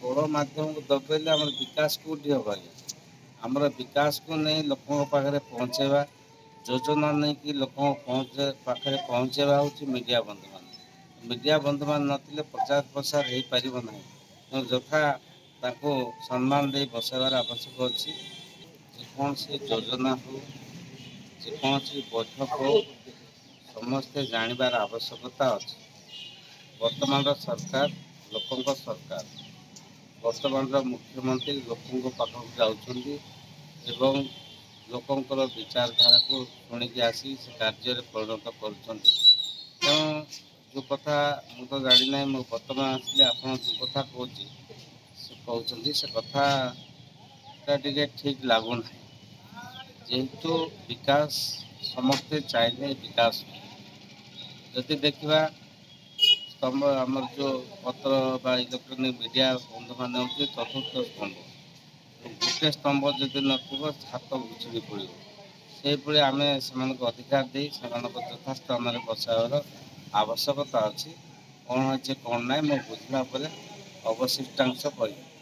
ଗଣମାଧ୍ୟମକୁ ଦବେଇଲେ ଆମର ବିକାଶ କେଉଁଠି ହେବ ଆଜ୍ଞା? ଆମର ବିକାଶକୁ ନେଇ ଲୋକଙ୍କ ପାଖରେ ପହଞ୍ଚାଇବା, ଯୋଜନା ନେଇକି ଲୋକଙ୍କ ପାଖରେ ପହଞ୍ଚାଇବା ହେଉଛି ମିଡ଼ିଆ ବନ୍ଧୁମାନେ। ମିଡ଼ିଆ ବନ୍ଧୁମାନେ ନଥିଲେ ପ୍ରଚାର ପ୍ରସାର ହେଇପାରିବ ନାହିଁ। ତେଣୁ ଯଥା ତାଙ୍କୁ ସମ୍ମାନ ଦେଇ ବସାଇବାର ଆବଶ୍ୟକ ଅଛି। ଯେକୌଣସି ଯୋଜନା ହେଉ, ଯେକୌଣସି ବୈଠକ ହେଉ, ସମସ୍ତେ ଜାଣିବାର ଆବଶ୍ୟକତା ଅଛି। ବର୍ତ୍ତମାନର ସରକାର ଲୋକଙ୍କ ସରକାର। ବର୍ତ୍ତମାନର ମୁଖ୍ୟମନ୍ତ୍ରୀ ଲୋକଙ୍କ ପାଖକୁ ଯାଉଛନ୍ତି ଏବଂ ଲୋକଙ୍କର ବିଚାରଧାରାକୁ ଶୁଣିକି ଆସି ସେ କାର୍ଯ୍ୟରେ ପରିଣତ କରୁଛନ୍ତି। ତେଣୁ ଯେଉଁ କଥା ମୁଁ ତ ଜାଣିନାହିଁ, ମୁଁ ବର୍ତ୍ତମାନ ଆସିଲି ଆପଣ ଯେଉଁ କଥା କହୁଛି ସେ କହୁଛନ୍ତି ସେ କଥାଟା ଟିକେ ଠିକ୍ ଲାଗୁନାହିଁ। ଯେହେତୁ ବିକାଶ ସମସ୍ତେ ଚାହିଁଲେ ବିକାଶ, ଯଦି ଦେଖିବା ଆମର ଯେଉଁ ପତ୍ର ବା ଇଲେକ୍ଟ୍ରୋନିକ୍ ମିଡ଼ିଆ ବନ୍ଧୁମାନେ ହେଉଛି ଚତୁର୍ଥ ସ୍ତମ୍ଭ। ଗୋଟେ ସ୍ତମ୍ଭ ଯଦି ନଥିବ ହାତ ଭୁଷୁଡ଼ି ପଡ଼ିବ। ସେହିଭଳି ଆମେ ସେମାନଙ୍କୁ ଅଧିକାର ଦେଇ ସେମାନଙ୍କ ଯଥାସ୍ଥାନରେ ବସାଇବାର ଆବଶ୍ୟକତା ଅଛି। କ'ଣ ଅଛି କ'ଣ ନାହିଁ ମୁଁ ବୁଝିଲା ପରେ ଅବଶିଷ୍ଟାଂଶ କହିବି।